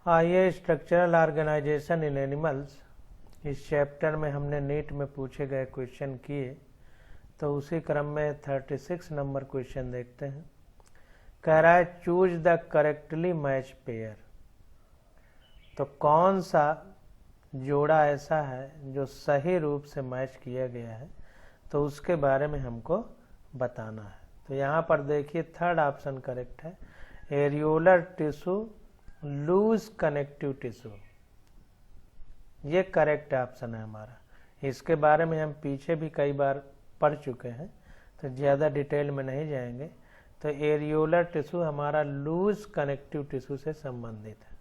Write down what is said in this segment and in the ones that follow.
आइए structural organisation इन animals इस chapter में हमने नीट में पूछे गए क्वेश्चन किए, तो उसी क्रम में 36 नंबर क्वेश्चन देखते हैं। कह रहा है choose the correctly match pair. तो कौन सा जोड़ा ऐसा है जो सही रूप से मैच किया गया है, तो उसके बारे में हमको बताना है। तो यहाँ पर देखिए थर्ड ऑप्शन करेक्ट है, areolar tissue loose connective tissue, ये करेक्ट ऑप्शन है हमारा। इसके बारे में हम पीछे भी कई बार पढ़ चुके हैं, तो ज़्यादा डिटेल में नहीं जाएंगे। तो एरियोलर टिश्यू हमारा लूज कनेक्टिव टिश्यू से संबंधित है।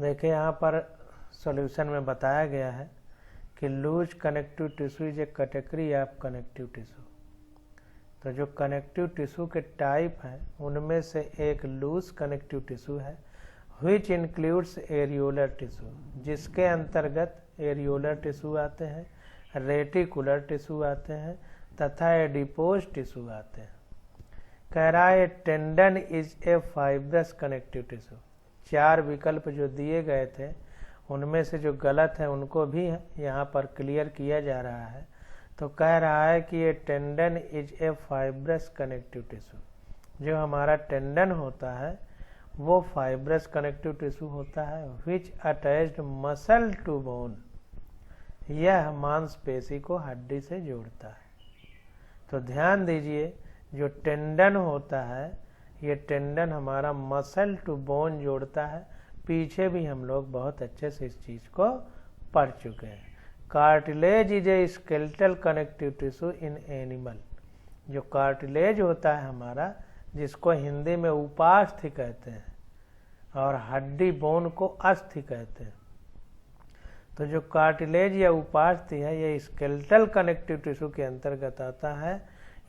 देखिए यहाँ पर सॉल्यूशन में बताया गया है कि loose connective tissue is a category of connective tissue. तो जो कनेक्टिव टिश्यू के टाइप हैं उनमें से एक लूज कनेक्टिव टिश्यू है, व्हिच इंक्लूड्स एरियोलर टिश्यू, जिसके अंतर्गत एरियोलर टिश्यू आते हैं, रेटिकुलर टिश्यू आते हैं तथा एडिपोज टिश्यू आते हैं। कह रहा है tendon is a fibrous connective tissue. चार विकल्प जो दिए गए थे उनमें से जो गलत है उनको भी यहाँ पर क्लियर किया जा रहा है। तो कह रहा है कि ये tendon is a fibrous connective tissue. जो हमारा टेंडन होता है वो फाइब्रस कनेक्टिव टिश्यू होता है, विच अटैच्ड मसल टू बोन, यह मांसपेशी को हड्डी से जोड़ता है। तो ध्यान दीजिए जो टेंडन होता है ये टेंडन हमारा मसल टू बोन जोड़ता है। पीछे भी हम लोग बहुत अच्छे से इस चीज को पढ़ चुके हैं। Cartilage is a skeletal connective tissue in animal. जो कार्टिलेज होता है हमारा, जिसको हिंदी में उपास्थि कहते हैं और हड्डी बोन को अस्थि कहते हैं। तो जो कार्टिलेज या उपास्थि है ये स्केलेटल कनेक्टिव टिश्यू के अंतर्गत आता है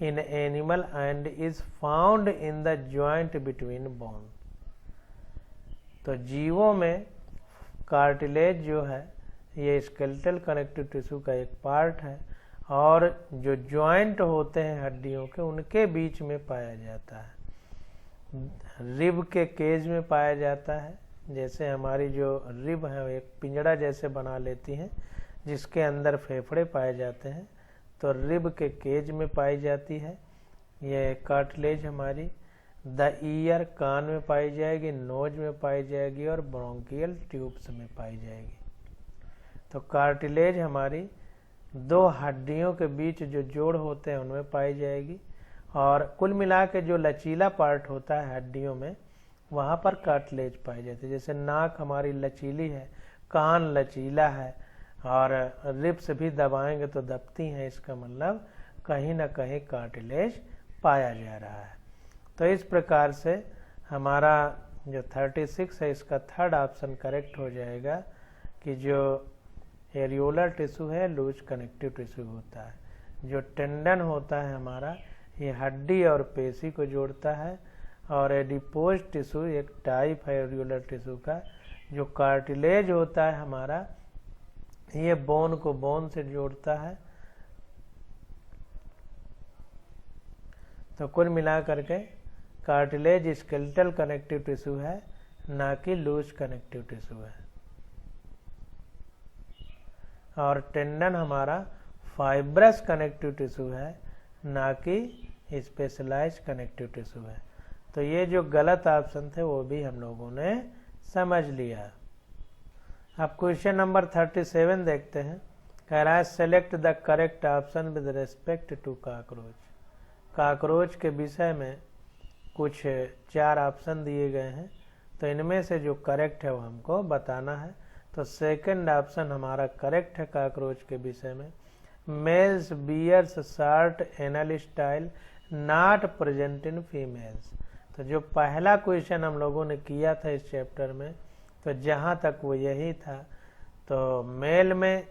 in animal and is found in the joint between bone. तो जीवों में कार्टिलेज जो है ये स्केलेटल कनेक्टिव टिश्यू का एक पार्ट है और जो जॉइंट होते हैं हड्डियों के उनके बीच में पाया जाता है। रिब के केज में पाया जाता है, जैसे हमारी जो रिब है एक पिंजड़ा जैसे बना लेती हैं जिसके अंदर फेफड़े पाए जाते हैं, तो रिब के केज में पाई जाती है ये कार्टिलेज हमारी। द ईयर कान में पाई जाएगी, नोज में पाई जाएगी और ब्रोंकियल ट्यूब्स में पाई जाएगी। तो कार्टिलेज हमारी दो हड्डियों के बीच जो जोड़ होते हैं उनमें पाई जाएगी और कुल मिला के जो लचीला पार्ट होता है हड्डियों में वहाँ पर कार्टिलेज पाई जाती है। जैसे नाक हमारी लचीली है, कान लचीला है और रिब्स भी दबाएंगे तो दबती हैं, इसका मतलब कहीं ना कहीं कार्टिलेज पाया जा रहा है। तो इस प्रकार से हमारा जो 36 है इसका थर्ड ऑप्शन करेक्ट हो जाएगा कि जो एरियोलर टिश्यू है लूज कनेक्टिव टिश्यू होता है। जो टेंडन होता है हमारा ये हड्डी और पेशी को जोड़ता है और एडिपोज टिश्यू एक टाइप है एरियोलर टिश्यू का। जो कार्टिलेज होता है हमारा ये बोन को बोन से जोड़ता है। तो कुल मिला करके कार्टिलेज स्केलेटल कनेक्टिव टिश्यू है, ना कि लूज कनेक्टिव टिश्यू है। और टेंडन हमारा फाइब्रस कनेक्टिव टिश्यू है, ना कि स्पेशलाइज्ड कनेक्टिव टिश्यू है। तो ये जो गलत ऑप्शन थे वो भी हम लोगों ने समझ लिया। अब क्वेश्चन नंबर 37 देखते हैं। कह रहा है select the correct option with respect to cockroach. Cockroach के विषय में कुछ 4 ऑप्शन दिए गए हैं, तो इनमें से जो करेक्ट है वो हमको बताना है। तो सेकंड ऑप्शन हमारा करेक्ट है कॉकरोच के विषय में। Males bears short anal style not present in females. तो जो पहला क्वेश्चन हम लोगों ने किया था इस चैप्टर में, तो जहाँ तक वो यही था, तो मेल में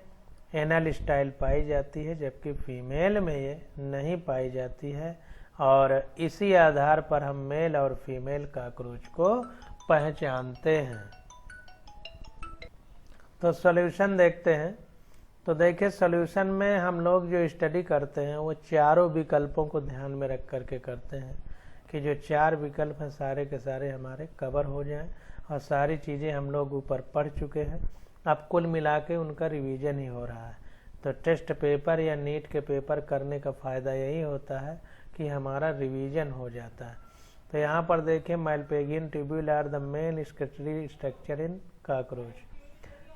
एनल स्टाइल पाई जाती है जबकि फीमेल में ये नहीं पाई जाती है और इसी आधार पर हम मेल और फीमेल कॉकरोच को पहचानते हैं। तो सॉल्यूशन देखते हैं। तो देखिए सॉल्यूशन में हम लोग जो स्टडी करते हैं वो चारों विकल्पों को ध्यान में रख करके करते हैं कि जो 4 विकल्प हैं सारे के सारे हमारे कवर हो जाएं और सारी चीज़ें हम लोग ऊपर पढ़ चुके हैं। अब कुल मिला के उनका रिवीजन ही हो रहा है। तो टेस्ट पेपर या नीट के पेपर करने का फ़ायदा यही होता है कि हमारा रिवीजन हो जाता है। तो यहाँ पर देखें, Malpighian tubule are the main excretory structure in cockroach.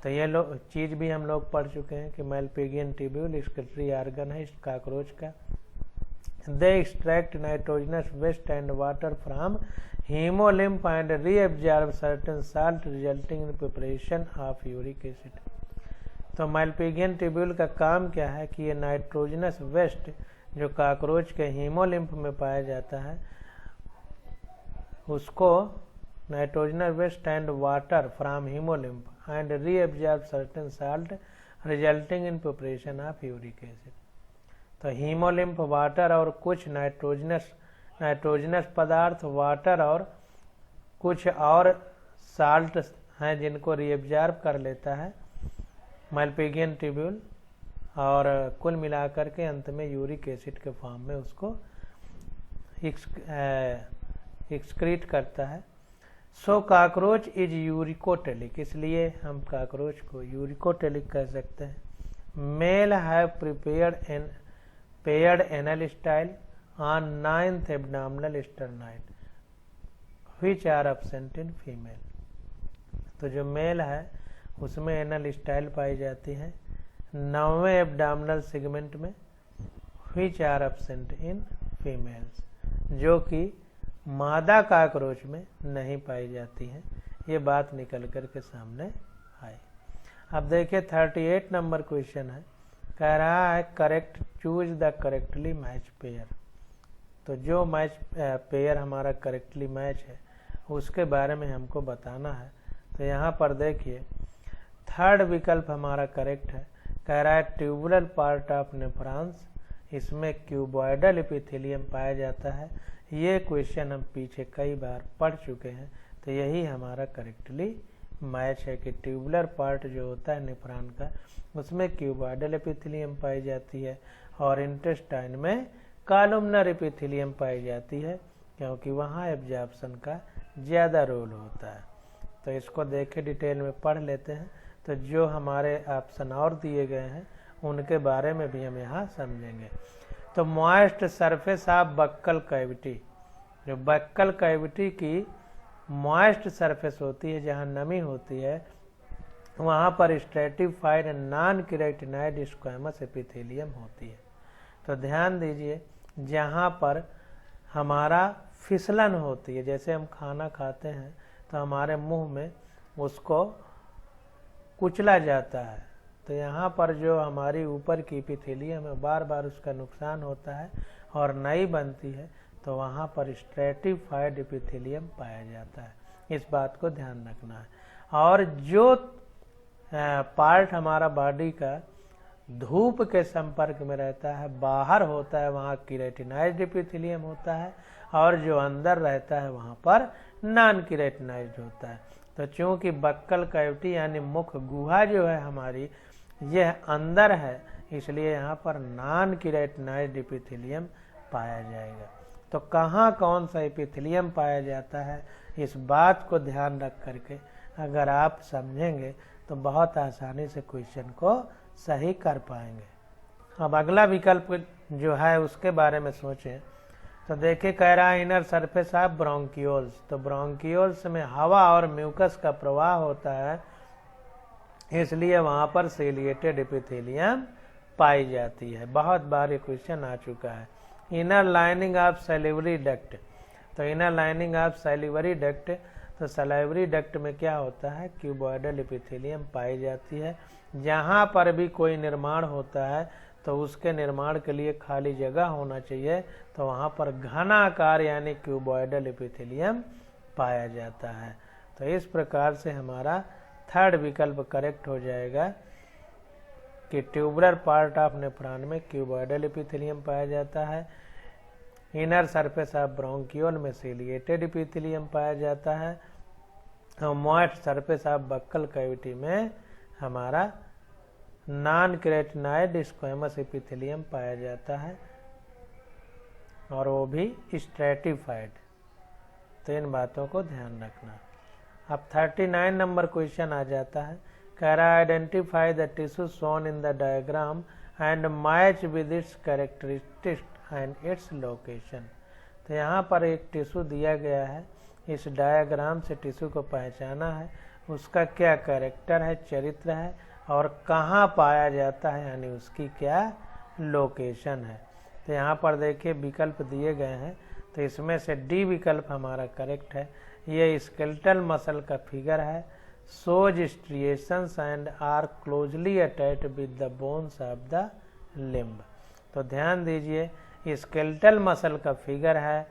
तो ये चीज़ भी हम लोग पढ़ चुके हैं कि माइलपेगियन ट्यूब्यूल स्केटरी आर्गन है इस काकरोच का। They extract nitrogenous waste and water from hemolymph and reabsorb certain salt resulting in preparation of uric acid। तो माइलपेगियन ट्यूब्यूल का काम क्या है कि ये नाइट्रोजनस वेस्ट जो काकरोच के हीमोलिम्फ में पाया जाता है उसको nitrogenous waste and water from haemolymph and reabsorb certain salt resulting in preparation of uric acid. तो हीमोलिम्फ वाटर और कुछ नाइट्रोजनस पदार्थ, वाटर और कुछ और साल्ट हैं जिनको रीअब्जॉर्ब कर लेता है माइलपेगियन ट्यूब्यूल और कुल मिलाकर के अंत में यूरिक एसिड के फॉर्म में उसको एक्सक्रीट करता है। सो काकरोच इज यूरिकोटेलिक, इसलिए हम काकरोच को यूरिकोटेलिक कह सकते हैं। Male have paired anal style on 9th abdominal sternite which are absent in female। तो जो मेल है उसमें एनल स्टाइल पाई जाती है 9वें एब्डामिनल सेगमेंट में, which are absent in females, जो कि मादा काकरोच में नहीं पाई जाती है। ये बात निकल कर के सामने आई। अब देखिए 38 नंबर क्वेश्चन है, कह रहा है correct choose the correctly match pair. तो जो मैच पेयर हमारा करेक्टली मैच है उसके बारे में हमको बताना है। तो यहाँ पर देखिए 3rd विकल्प हमारा करेक्ट है, कह रहा है ट्यूबुलर पार्ट ऑफ नेफ्रॉन्स, इसमें क्यूबॉइडल एपिथेलियम पाया जाता है। ये क्वेश्चन हम पीछे कई बार पढ़ चुके हैं। तो यही हमारा करेक्टली मैच है कि ट्यूबुलर पार्ट जो होता है नेफ्रॉन का उसमें क्यूबॉइडल एपिथेलियम पाई जाती है और इंटेस्टाइन में कॉलमनर एपिथेलियम पाई जाती है, क्योंकि वहाँ एब्जॉर्प्शन का ज़्यादा रोल होता है। तो इसको देखे डिटेल में पढ़ लेते हैं। तो जो हमारे ऑप्शन और दिए गए हैं उनके बारे में भी हम यहाँ समझेंगे। तो moist surface of buccal cavity, जो बक्कल कैविटी की मॉइस्ट सरफेस होती है जहाँ नमी होती है वहाँ पर स्ट्रेटिफाइड नॉन केराटिनाइड स्क्वैमस एपिथेलियम होती है। तो ध्यान दीजिए, जहाँ पर हमारा फिसलन होती है, जैसे हम खाना खाते हैं तो हमारे मुंह में उसको कुचला जाता है, तो यहाँ पर जो हमारी ऊपर की एपिथेलियम है बार बार उसका नुकसान होता है और नई बनती है, तो वहाँ पर स्ट्रेटिफाइड एपिथेलियम पाया जाता है। इस बात को ध्यान रखना है। और जो पार्ट हमारा बॉडी का धूप के संपर्क में रहता है, बाहर होता है, वहाँ केराटिनाइज्ड एपिथेलियम होता है, और जो अंदर रहता है वहाँ पर नॉन केराटिनाइज्ड होता है। तो चूंकि बक्कल कैविटी यानी मुख गुहा जो है हमारी यह अंदर है, इसलिए यहाँ पर नॉन केराटिनाइज्ड एपिथेलियम पाया जाएगा। तो कहाँ कौन सा एपिथेलियम पाया जाता है इस बात को ध्यान रख करके अगर आप समझेंगे तो बहुत आसानी से क्वेश्चन को सही कर पाएंगे। अब अगला विकल्प जो है उसके बारे में सोचें। तो देखिए, कह रहा है इनर सरफेस ऑफ ब्रोंकियोल्स। तो ब्रोंकियोल्स में हवा और म्यूकस का प्रवाह होता है, इसलिए वहाँ पर सिलिएटेड एपिथेलियम पाई जाती है। बहुत बार ये क्वेश्चन आ चुका है। Inner lining of salivary duct. तो inner lining of salivary duct, तो सैलिवरी डक्ट में क्या होता है, क्यूबॉइडल एपिथेलियम पाई जाती है। जहाँ पर भी कोई निर्माण होता है तो उसके निर्माण के लिए खाली जगह होना चाहिए, तो वहाँ पर घनाकार यानी क्यूबॉइडल एपिथेलियम पाया जाता है। तो इस प्रकार से हमारा 3rd विकल्प करेक्ट हो जाएगा कि ट्यूबुलर पार्ट ऑफ नेफ्रॉन में क्यूबॉइडल एपिथेलियम पाया जाता है, इनर सरफेस ऑफ ब्रोंकियोल में सिलिएटेड एपिथेलियम पाया जाता है, और moist surface of buccal cavity में हमारा नॉन केराटिनाइड स्क्वैमस एपिथेलियम पाया जाता है, और वो भी स्ट्रेटिफाइड। तो इन बातों को ध्यान रखना। अब 39 नंबर क्वेश्चन आ जाता है, कह रहा है identify the tissue shown in the diagram and match with its characteristics and its location. तो यहाँ पर एक टिश्यू दिया गया है, इस डायग्राम से टिश्यू को पहचाना है, उसका क्या कैरेक्टर है, चरित्र है और कहाँ पाया जाता है, यानी उसकी क्या लोकेशन है। तो यहाँ पर देखिए विकल्प दिए गए हैं, तो इसमें से डी विकल्प हमारा करेक्ट है। ये स्केलेटल मसल का फिगर है, shows striations and are closely attached with the bones of the limb. तो ध्यान दीजिए, स्केलेटल मसल का फिगर है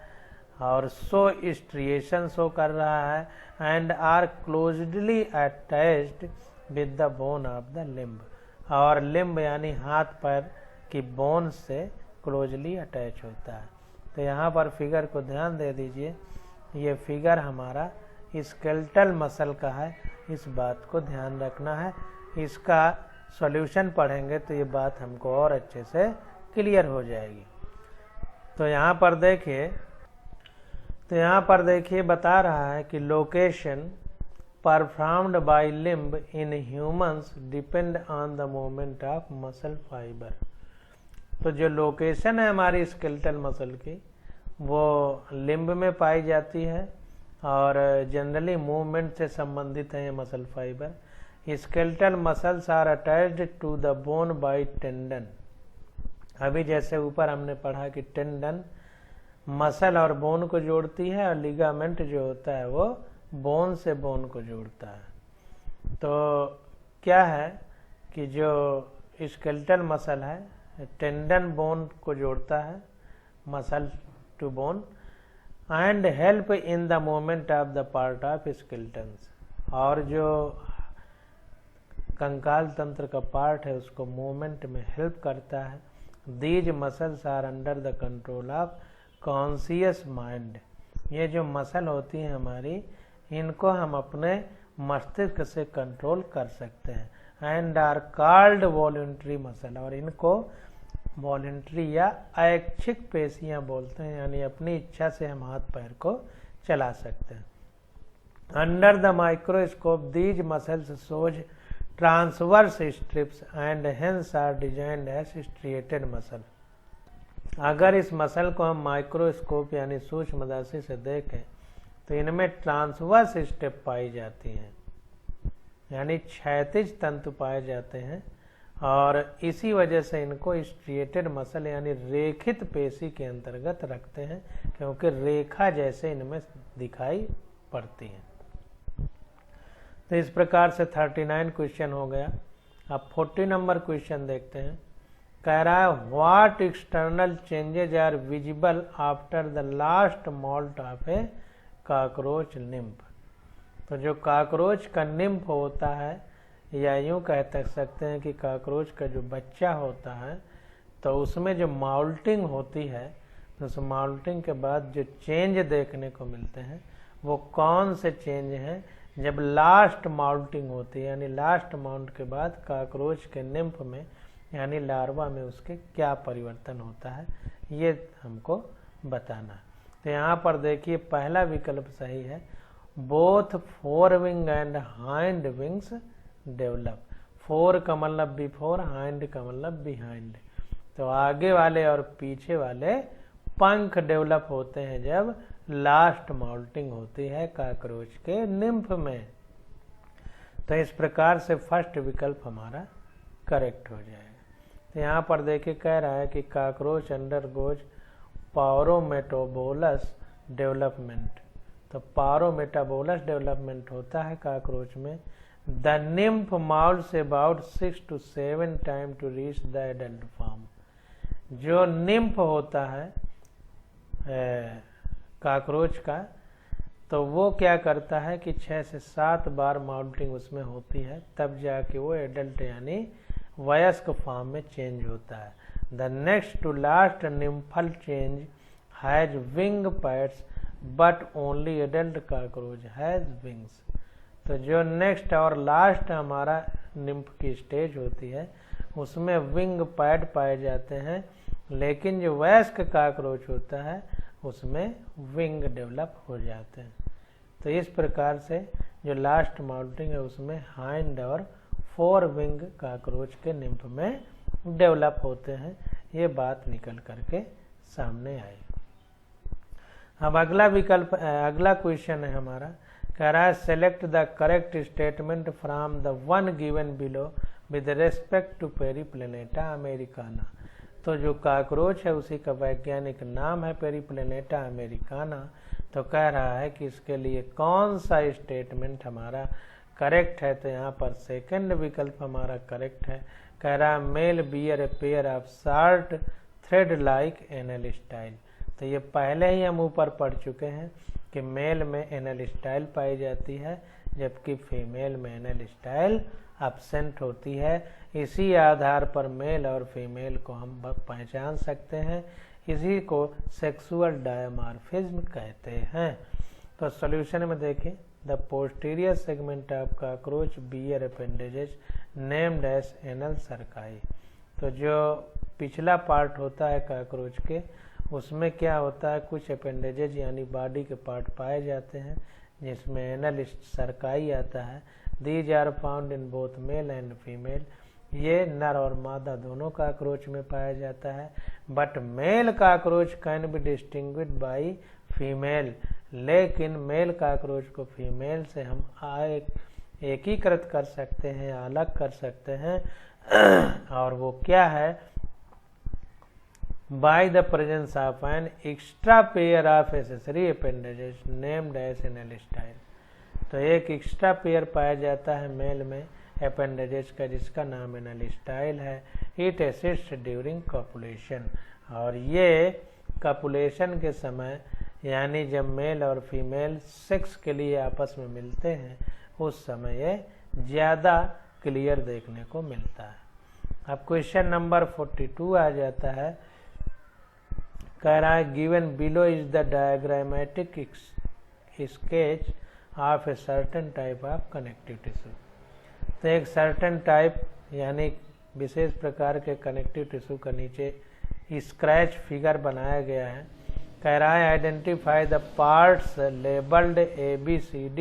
और शो स्ट्रिएशन शो कर रहा है and are closely attached with the bone of the limb, और लिम्ब यानी हाथ पैर की बोन से क्लोजली अटैच होता है। तो यहाँ पर फिगर को ध्यान दे दीजिए, ये फिगर हमारा स्केलेटल मसल का है, इस बात को ध्यान रखना है। इसका सॉल्यूशन पढ़ेंगे तो ये बात हमको और अच्छे से क्लियर हो जाएगी। तो यहाँ पर देखिए बता रहा है कि location performed by limb in humans depend on the movement of muscle fibre. तो जो लोकेशन है हमारी स्केलेटल मसल की, वो लिम्ब में पाई जाती है और जनरली मूवमेंट से संबंधित है ये muscle fibre. Skeletal muscles are attached to the bone by tendon. अभी जैसे ऊपर हमने पढ़ा कि टेंडन मसल और बोन को जोड़ती है और लिगामेंट जो होता है वो बोन से बोन को जोड़ता है। तो क्या है कि जो स्केलेटल मसल है टेंडन बोन को जोड़ता है, muscle to bone, and help in the movement of the part of skeletons, और जो कंकाल तंत्र का पार्ट है उसको मूवमेंट में हेल्प करता है। These muscles are under the control of conscious mind. ये जो मसल होती है हमारी, इनको हम अपने मस्तिष्क से कंट्रोल कर सकते हैं। And are called voluntary muscle, और इनको वॉलंटरी या ऐच्छिक पेशियां बोलते हैं, यानी अपनी इच्छा से हम हाथ पैर को चला सकते हैं। Under the microscope these muscles shows transverse strips and hence are designed as striated muscle. अगर इस मसल को हम माइक्रोस्कोप यानी सूक्ष्मदर्शी से देखें तो इनमें ट्रांसवर्स स्ट्रिप पाई जाती हैं, यानी क्षैतिज तंतु पाए जाते हैं, और इसी वजह से इनको स्ट्रिएटेड मसल यानी रेखित पेशी के अंतर्गत रखते हैं, क्योंकि रेखा जैसे इनमें दिखाई पड़ती है। तो इस प्रकार से 39 क्वेश्चन हो गया। अब 40 नंबर क्वेश्चन देखते हैं। कह रहा है what external changes are visible after the last moult of a cockroach nymph. तो जो कॉकरोच का निम्फ होता है, या यूं कह सकते हैं कि कॉकरोच का जो बच्चा होता है, तो उसमें जो माउल्टिंग होती है, तो उस माउल्टिंग के बाद जो चेंज देखने को मिलते हैं वो कौन से चेंज हैं जब लास्ट माउल्टिंग होती है, यानी लास्ट माउंट के बाद कॉकरोच के निम्फ में यानी लार्वा में उसके क्या परिवर्तन होता है, ये हमको बताना। तो यहाँ पर देखिए पहला विकल्प सही है, both fore wing and hind wings develop. Four का मतलब बिफोर, हाइंड का मतलब बिहाइंड। तो आगे वाले और पीछे वाले पंख डेवलप होते हैं जब लास्ट माउल्टिंग होती है कॉकरोच के निम्फ में। तो इस प्रकार से फर्स्ट विकल्प हमारा करेक्ट हो जाएगा। तो यहाँ पर देखिए कह रहा है कि कॉकरोच अंडरगोज पायरोमेटाबोलस डेवलपमेंट। तो पायरोमेटाबोलस डेवलपमेंट होता है कॉकरोच में। The nymph moults about 6 to 7 time to reach the adult form. जो निम्फ होता है कॉकरोच का, तो वो क्या करता है कि 6 से 7 बार माउल्टिंग उसमें होती है, तब जाके वो एडल्ट यानी वयस्क फॉर्म में चेंज होता है। The next to last nymphal change has wing pads but only adult cockroach has wings. तो जो नेक्स्ट और लास्ट हमारा निम्फ की स्टेज होती है उसमें विंग पैड पाए जाते हैं, लेकिन जो वयस्क कॉकरोच होता है उसमें विंग डेवलप हो जाते हैं। तो इस प्रकार से जो लास्ट माउल्टिंग है उसमें हाइंड और फोर विंग काकरोच के निम्फ में डेवलप होते हैं। ये बात निकल करके सामने आई। अब अगला क्वेश्चन है हमारा, कह रहा है select the correct statement from the one given below with respect to Periplaneta americana. तो जो काकरोच है उसी का वैज्ञानिक नाम है पेरीप्लेनेटा अमेरिकाना। तो कह रहा है कि इसके लिए कौन सा स्टेटमेंट हमारा करेक्ट है। तो यहाँ पर सेकंड विकल्प हमारा करेक्ट है। कह रहा है male bear a pair of short thread like anal style. तो ये पहले ही हम ऊपर पढ़ चुके हैं कि मेल में एनल स्टाइल पाई जाती है जबकि फीमेल में एनल स्टाइल एब्सेंट होती है। इसी आधार पर मेल और फीमेल को हम पहचान सकते हैं। इसी को सेक्सुअल डायमॉर्फिज्म कहते हैं। तो सॉल्यूशन में देखें, the posterior segment of cockroach bear appendages named as anal cerci. तो जो पिछला पार्ट होता है काकरोच के उसमें क्या होता है, कुछ अपेंडेजेज यानी बॉडी के पार्ट पाए जाते हैं जिसमें एनल सर्काई आता है। These are found in both male and female. ये नर और मादा दोनों काकरोच में पाया जाता है। But male cockroach can be distinguished by female. लेकिन मेल काकरोच को फीमेल से हम एकीकृत कर सकते हैं, अलग कर सकते हैं। और वो क्या है, by the presence of an extra pair of accessory appendages named as anal style. तो एक एक्स्ट्रा पेयर पाया जाता है मेल में अपेंडेजेस का जिसका नाम एनल स्टाइल है। It assist during copulation. और ये कॉपुलेशन के समय यानी जब मेल और फीमेल सेक्स के लिए आपस में मिलते हैं उस समय ये ज़्यादा क्लियर देखने को मिलता है। अब क्वेश्चन नंबर 42 आ जाता है। कह रहा है given below is the diagrammatic sketch of a certain type of connective tissue. तो एक सर्टेन टाइप यानी विशेष प्रकार के कनेक्टिव टिश्यू का नीचे स्क्रैच फिगर बनाया गया है। कह रहा है identify the parts labelled ABCD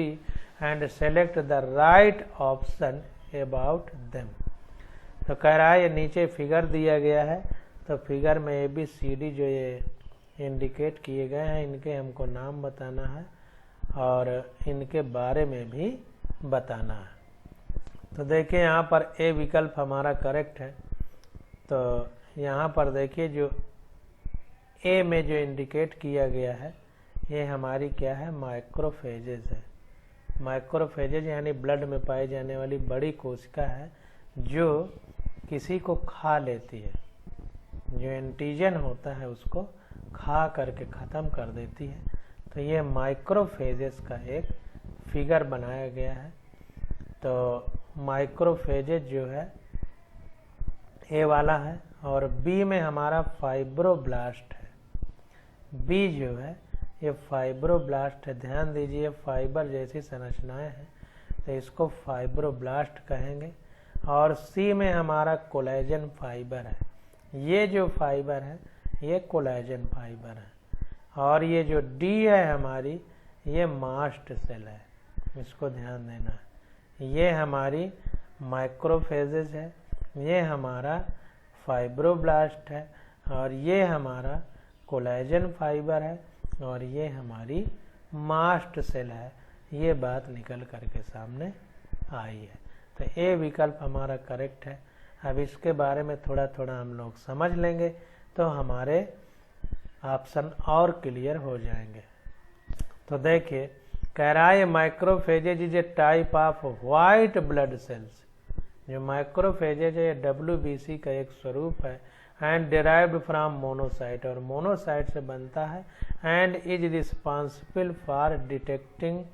and select the right option about them. तो कह रहा है ये नीचे फिगर दिया गया है। तो फिगर में ABCD जो ये इंडिकेट किए गए हैं इनके हमको नाम बताना है और इनके बारे में भी बताना है। तो देखिए यहाँ पर ए विकल्प हमारा करेक्ट है। तो यहाँ पर देखिए जो ए में जो इंडिकेट किया गया है ये हमारी क्या है, माइक्रोफेजेज है। माइक्रोफेजेज यानी ब्लड में पाई जाने वाली बड़ी कोशिका है जो किसी को खा लेती है। जो एंटीजन होता है उसको खा करके ख़त्म कर देती है। तो ये माइक्रोफेजेस का एक फिगर बनाया गया है। तो माइक्रोफेजेज जो है ए वाला है और बी में हमारा फाइब्रोब्लास्ट है। बी जो है ये फाइब्रोब्लास्ट है। ध्यान दीजिए फाइबर जैसी संरचनाएं हैं तो इसको फाइब्रोब्लास्ट कहेंगे। और सी में हमारा कोलेजन फाइबर है। ये जो फाइबर है ये कोलेजन फाइबर है। और ये जो डी है हमारी ये मास्ट सेल है, इसको ध्यान देना है। ये हमारी माइक्रोफेजेस है, ये हमारा फाइब्रोब्लास्ट है और ये हमारा कोलेजन फाइबर है और ये हमारी मास्ट सेल है। ये बात निकल करके सामने आई है। तो ए विकल्प हमारा करेक्ट है। अब इसके बारे में थोड़ा थोड़ा हम लोग समझ लेंगे तो हमारे ऑप्शन और क्लियर हो जाएंगे। तो देखिए कह रहा है microphages is a type of white blood cells. जो माइक्रोफेजेज है WBC का एक स्वरूप है एंड डिराइव्ड फ्रॉम मोनोसाइट और मोनोसाइट से बनता है and is responsible for detecting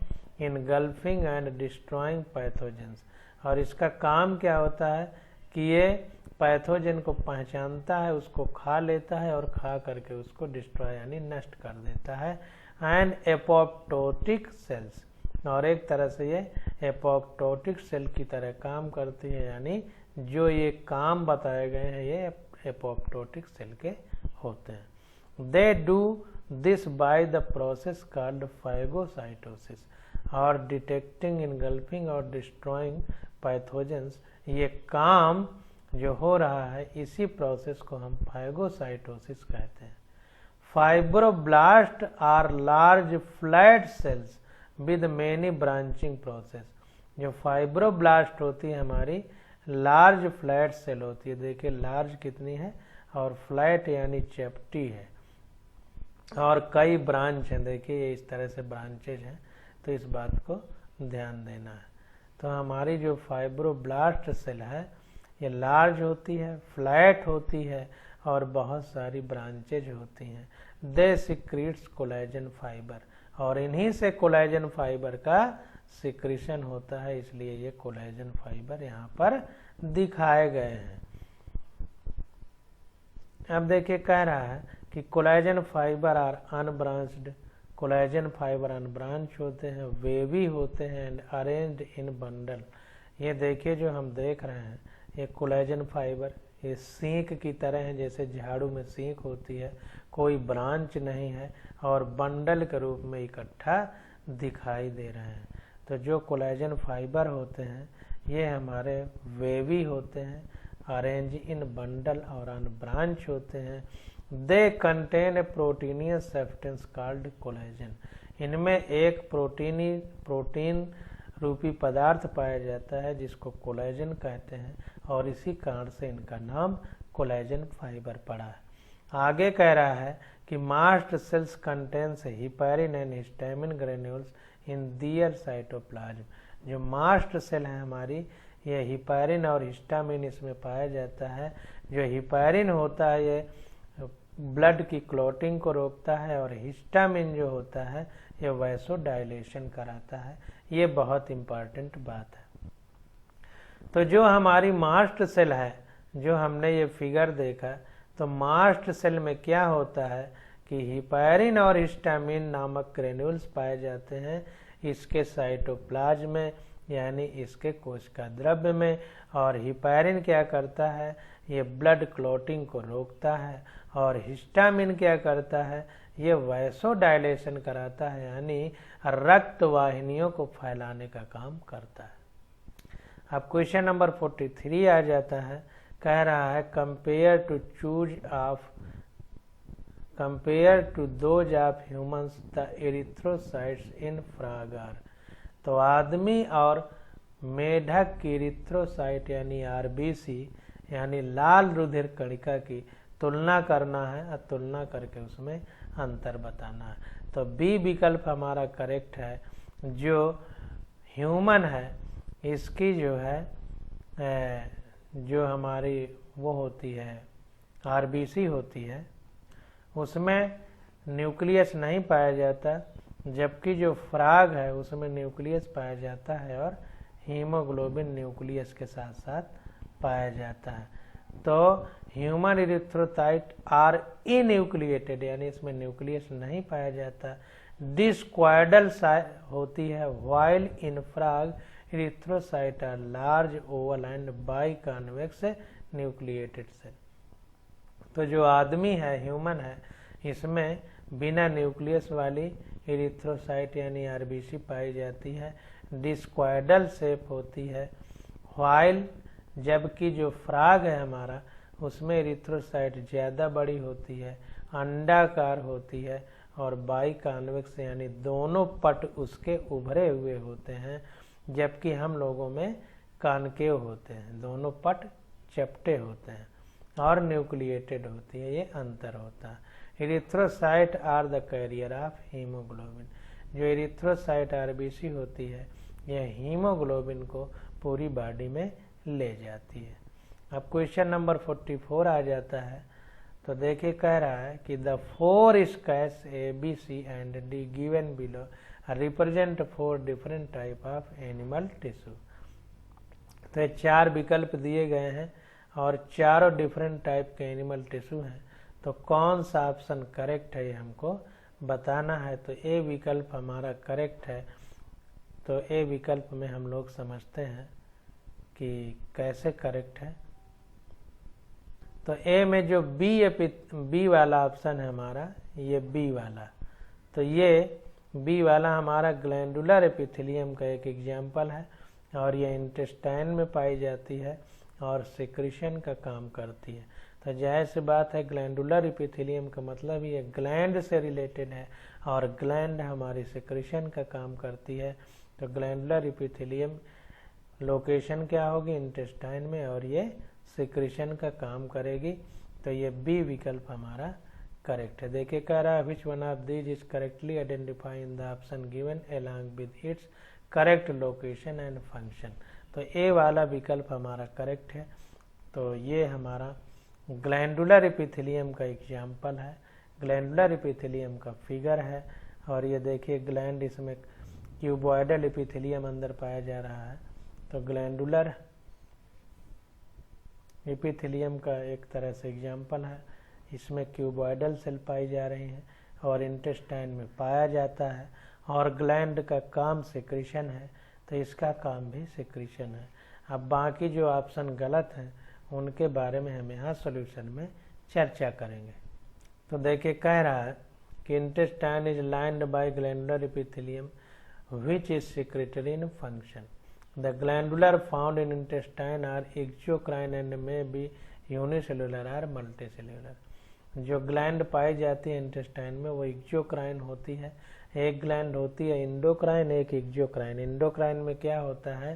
engulfing and destroying pathogens. और इसका काम क्या होता है कि ये पैथोजन को पहचानता है, उसको खा लेता है और खा करके उसको डिस्ट्रॉय यानी नष्ट कर देता है। एंड एपोप्टोटिक सेल्स, और एक तरह से ये एपोप्टोटिक सेल की तरह काम करती है, यानी जो ये काम बताए गए हैं ये एपोप्टोटिक सेल के होते हैं। They do this by the process called phagocytosis और डिटेक्टिंग, इनगल्फिंग और डिस्ट्रॉइंग पैथोजेंस। ये काम जो हो रहा है इसी प्रोसेस को हम फाइगोसाइटोसिस कहते हैं। Fibroblast are large flat cells with many branching process. जो फाइब्रोब्लास्ट होती है हमारी लार्ज फ्लैट सेल होती है। देखिए लार्ज कितनी है और फ्लैट यानी चपटी है और कई ब्रांच हैं। देखिए ये इस तरह से ब्रांचेज हैं, तो इस बात को ध्यान देना है। तो हमारी जो फाइब्रोब्लास्ट सेल है ये लार्ज होती है, फ्लैट होती है और बहुत सारी ब्रांचेज होती हैं। दे सिक्रीट्स कोलेजन फाइबर और इन्हीं से कोलेजन फाइबर का सिक्रीशन होता है, इसलिए ये कोलेजन फाइबर यहाँ पर दिखाए गए हैं। अब देखिए कह रहा है कि collagen fibre are unbranched. Collagen fibre unbranch होते हैं, वेवी होते हैं एंड अरेंज्ड इन बंडल। ये देखिए जो हम देख रहे हैं ये कोलेजन फाइबर ये सींक की तरह है, जैसे झाड़ू में सींक होती है, कोई ब्रांच नहीं है और बंडल के रूप में इकट्ठा दिखाई दे रहे हैं। तो जो कोलेजन फाइबर होते हैं ये हमारे वेवी होते हैं, अरेंज इन बंडल और अनब्रांच होते हैं। They contain a proteinaceous substance called collagen. इनमें एक प्रोटीन रूपी पदार्थ पाया जाता है जिसको कोलेजन कहते हैं और इसी कारण से इनका नाम कोलेजन फाइबर पड़ा है। आगे कह रहा है कि mast cells contains heparin and histamine granules in their cytoplasm. जो मास्ट सेल है हमारी ये हिपैरिन और हिस्टामिन इसमें पाया जाता है। जो हिपैरिन होता है ये ब्लड की क्लॉटिंग को रोकता है और हिस्टामिन जो होता है ये वैसोडाइलेशन कराता है। ये बहुत इम्पॉर्टेंट बात है। तो जो हमारी मास्ट सेल है, जो हमने ये फिगर देखा, तो मास्ट सेल में क्या होता है कि हिपैरिन और हिस्टामिन नामक ग्रेन्यूल्स पाए जाते हैं इसके साइटोप्लाज्म में, यानी इसके कोशिका द्रव्य में। और हिपैरिन क्या करता है, ये ब्लड क्लॉटिंग को रोकता है और हिस्टामिन क्या करता है, ये वैसोडाइलेशन कराता है, यानी रक्त वाहिनियों को फैलाने का काम करता है। अब क्वेश्चन नंबर 43 आ जाता है। कह रहा है compare to those of humans the erythrocytes in frog are. तो आदमी और मेढक की एरिथ्रोसाइट यानी आरबीसी यानी लाल रुधिर कणिका की तुलना करना है और तुलना करके उसमें अंतर बताना है। तो बी विकल्प हमारा करेक्ट है। जो ह्यूमन है इसकी जो है जो हमारी वो होती है आरबीसी होती है उसमें न्यूक्लियस नहीं पाया जाता, जबकि जो फ्रॉग है उसमें न्यूक्लियस पाया जाता है और हीमोग्लोबिन न्यूक्लियस के साथ साथ पाया जाता है। तो ह्यूमन इरिथ्रोसाइट आर इन्यूक्लिएटेड यानी इसमें न्यूक्लियस नहीं पाया जाता। डिस्क्वाडल होती है, while in frog erythrocyte are large oval and biconvex nucleated cell. तो जो आदमी है ह्यूमन है इसमें बिना न्यूक्लियस वाली इरिथ्रोसाइट यानी आरबीसी पाई जाती है, डिस्क्वाडल शेप होती है, व्हाइल जबकि जो फ्रॉग है हमारा उसमें इरिथ्रोसाइट ज़्यादा बड़ी होती है, अंडाकार होती है और बाई कॉन्वेक्स यानी दोनों पट उसके उभरे हुए होते हैं, जबकि हम लोगों में कॉनकेव होते हैं, दोनों पट चपटे होते हैं और न्यूक्लिएटेड होती है। ये अंतर होता है। Erythrocyte are the carrier of haemoglobin. जो इरिथ्रोसाइट आरबीसी होती है यह हीमोग्लोबिन को पूरी बॉडी में ले जाती है। अब क्वेश्चन नंबर 44 आ जाता है। तो देखिए कह रहा है कि the 4 scales A B C and D given below represent 4 different type of animal tissue. तो 4 विकल्प दिए गए हैं और चारों डिफरेंट टाइप के एनिमल टिश्यू हैं। तो कौन सा ऑप्शन करेक्ट है ये हमको बताना है। तो ए विकल्प हमारा करेक्ट है। तो ए विकल्प में हम लोग समझते हैं कि कैसे करेक्ट है। तो ए में जो बी वाला ऑप्शन है हमारा, ये बी वाला, तो ये बी वाला हमारा ग्लैंडुलर एपिथेलियम का एक एग्जाम्पल है और ये इंटेस्टाइन में पाई जाती है और सिक्रीशन का काम करती है। तो जाहिर सी बात है ग्लैंडुलर एपिथेलियम का मतलब ये ग्लैंड से रिलेटेड है और ग्लैंड हमारी सिक्रीशन का काम करती है। तो ग्लैंडुलर एपिथेलियम लोकेशन क्या होगी, इंटेस्टाइन में, और ये सिक्रीशन का काम करेगी। तो ये बी विकल्प हमारा करेक्ट है। देखिए कह रहा है which one of these is correctly identify in the option given along with its correct location and function. तो ए वाला विकल्प हमारा करेक्ट है। तो ये हमारा ग्लैंडुलर एपिथेलियम का एग्जाम्पल है, ग्लैंडुलर एपिथेलियम का फिगर है। और ये देखिए ग्लैंड, इसमें क्यूबॉइडल एपिथेलियम अंदर पाया जा रहा है। तो ग्लैंडुलर एपिथेलियम का एक तरह से एग्जाम्पल है, इसमें क्यूबॉइडल सेल पाई जा रही हैं और इंटेस्टाइन में पाया जाता है और ग्लैंड का काम सिक्रीशन है, तो इसका काम भी सिक्रीशन है। अब बाकी जो ऑप्शन गलत हैं उनके बारे में हम यहाँ सॉल्यूशन में चर्चा करेंगे। तो देखिए कह रहा है कि intestine is lined by glandular epithelium which is secretory in function. The glandular found in intestine are exocrine and may be unicellular or multicellular. जो ग्लैंड पाई जाती है इंटेस्टाइन में वो एक्सोक्राइन होती है। एक ग्लैंड होती है इंडोक्राइन, एक एक्सोक्राइन। इंडोक्राइन में क्या होता है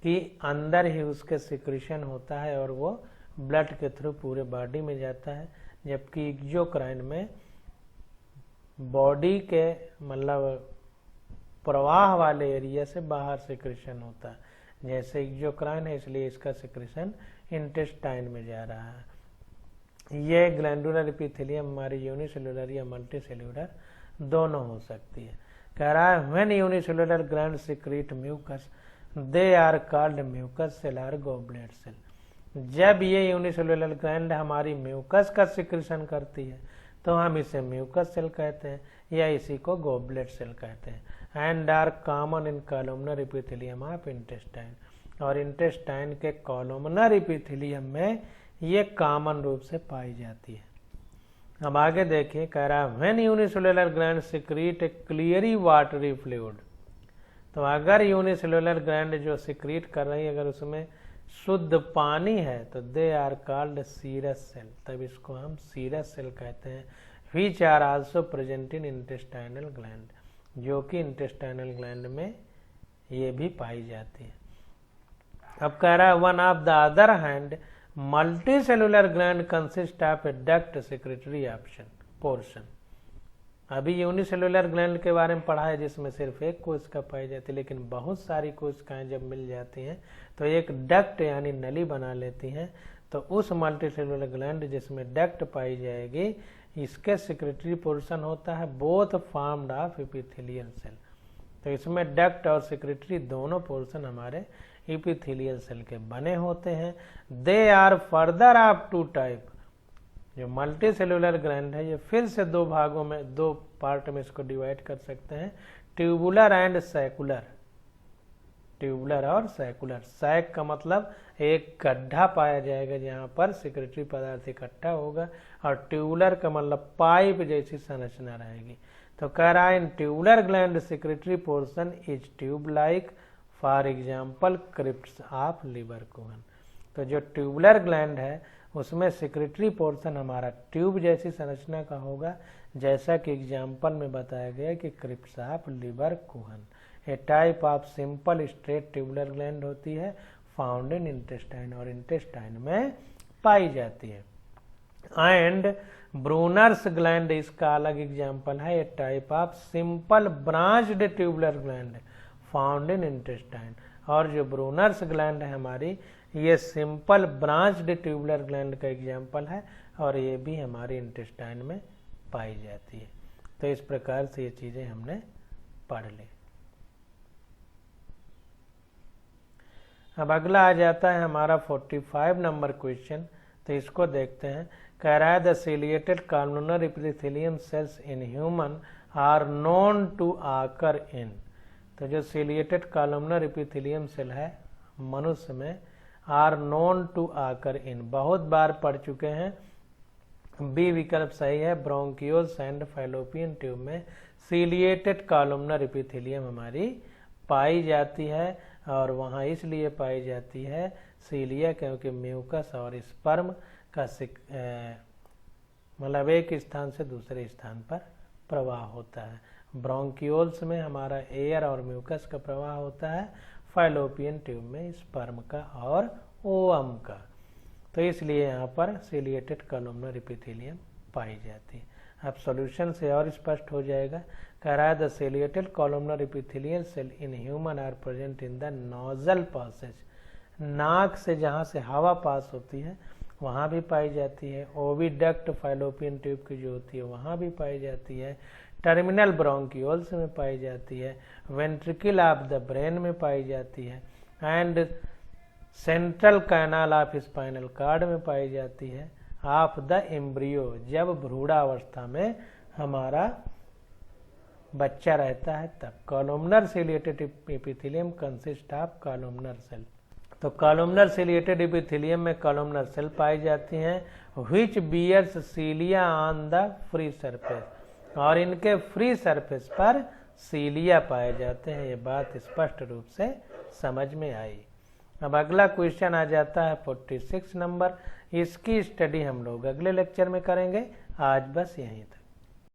कि अंदर ही उसके सिक्रीशन होता है और वो ब्लड के थ्रू पूरे बॉडी में जाता है, जबकि एक्सोक्राइन में बॉडी के मतलब प्रवाह वाले एरिया से बाहर सिक्रीशन होता है। जैसे एक्सोक्राइन है इसलिए इसका सिक्रीशन इंटेस्टाइन में जा रहा है। ये ग्लैंडुलर एपिथेलियम हमारी यूनिसेलुलर या मल्टीसेलुलर दोनों हो सकती है। कह रहा है when unicellular gland secrete mucus they are called mucus cell और गॉबलेट सेल। जब ये यूनिसेलुलर ग्लैंड हमारी म्यूकस का सिक्रीशन करती है तो हम इसे म्यूकस सेल कहते हैं या इसी को गॉबलेट सेल कहते हैं। And are common in columnar epithelium of intestine. और इंटेस्टाइन के कॉलमनर एपिथेलियम में ये कॉमन रूप से पाई जाती है। अब आगे देखिए कह रहा है when unicellular gland secrete a clearly watery fluid. तो अगर यूनिसेलुलर ग्लैंड जो सिक्रीट कर रही है अगर उसमें शुद्ध पानी है तो they are called serous cell, तब इसको हम सीरस सेल कहते हैं। Which are also present in intestinal gland, जो कि इंटेस्टाइनल ग्लैंड में ये भी पाई जाती है। अब कह रहा है one of the other hand multicellular gland consist of A duct secretary option portion. अभी यूनिसेलुलर ग्लैंड के बारे में पढ़ा है जिसमें सिर्फ एक कोशिका पाई जाती है, लेकिन बहुत सारी कोशिकाएं जब मिल जाती हैं तो एक डक्ट यानी नली बना लेती हैं। तो उस मल्टीसेलुलर ग्लैंड जिसमें डक्ट पाई जाएगी इसके सेक्रेटरी पोर्शन होता है both formed of epithelial cell. तो इसमें डक्ट और सेक्रेटरी दोनों पोर्शन हमारे एपिथेलियल सेल के बने होते हैं। They are further of two type. जो मल्टी सेलुलर ग्लैंड है ये फिर से दो भागों में, दो पार्ट में इसको डिवाइड कर सकते हैं, ट्यूबुलर एंड सैकुलर। ट्यूबुलर और सैकुलर। सैक का मतलब एक गड्ढा पाया जाएगा जहां पर सिक्रेटरी पदार्थ इकट्ठा होगा, और ट्यूबुलर का मतलब पाइप जैसी संरचना रहेगी। तो कह रहा है in tubular gland secretory portion is tube like, for example crypts of Lieberkühn. तो जो ट्यूबुलर ग्लैंड है उसमें सिक्रेटरी पोर्शन हमारा ट्यूब जैसी संरचना का होगा, जैसा कि एग्जाम्पल में बताया गया कि crypts of Lieberkuhn. A type of simple straight tubular gland होती है, फाउंड इन इंटेस्टाइन, और इंटेस्टाइन में पाई जाती है। एंड ब्रूनर्स ग्लैंड इसका अलग एग्जाम्पल है। A type of simple branched tubular gland found in intestine. और जो ब्रूनर्स ग्लैंड है हमारी ये सिंपल ब्रांच्ड ट्यूबुलर ग्लैंड का एग्जाम्पल है, और ये भी हमारी इंटेस्टाइन में पाई जाती है। तो इस प्रकार से ये चीजें हमने पढ़ ली। अब अगला आ जाता है हमारा 45 नंबर क्वेश्चन। तो इसको देखते हैं। कह रहा है the ciliated columnar epithelium cells in human are known to occur in. तो जो सिलिएटेड कॉलमनर एपिथेलियम सेल है मनुष्य में आर नोन टू आकर इन, बहुत बार पढ़ चुके हैं। बी विकल्प सही है, ब्रोंकियोल्स एंड फैलोपियन ट्यूब में सीलिएटेड कॉलमनर एपिथेलियम हमारी पाई जाती है, और वहाँ इसलिए पाई जाती है सीलिया क्योंकि म्यूकस और स्पर्म का मतलब एक स्थान से दूसरे स्थान पर प्रवाह होता है। ब्रोंकियोल्स में हमारा एयर और म्यूकस का प्रवाह होता है, फैलोपियन ट्यूब में स्पर्म का और ओवम का। तो इसलिए यहाँ पर सीलिएटेड कॉलमनर एपिथेलियम पाई जाती है। अब सॉल्यूशन से और स्पष्ट हो जाएगा। कह रहा है the ciliated columnar epithelial cell in human are present in the nasal passage, नाक से जहाँ से हवा पास होती है वहाँ भी पाई जाती है। ओविडक्ट फैलोपियन ट्यूब की जो होती है वहाँ भी पाई जाती है। टर्मिनल ब्रोंकियोल्स में पाई जाती है। वेंट्रिकल ऑफ द ब्रेन में पाई जाती है। And central canal of spinal cord में पाई जाती है। ऑफ द एम्ब्रियो, जब भ्रूणावस्था में हमारा बच्चा रहता है तब। Columnar ciliated epithelium consist of columnar cell, तो कॉलमनर सीलिएटेड एपिथेलियम में कॉलमनर सेल पाई जाती हैं which bears cilia on the free surface, और इनके फ्री सरफेस पर सीलिया पाए जाते हैं। ये बात स्पष्ट रूप से समझ में आई। अब अगला क्वेश्चन आ जाता है 46 नंबर। इसकी स्टडी हम लोग अगले लेक्चर में करेंगे। आज बस यहीं तक।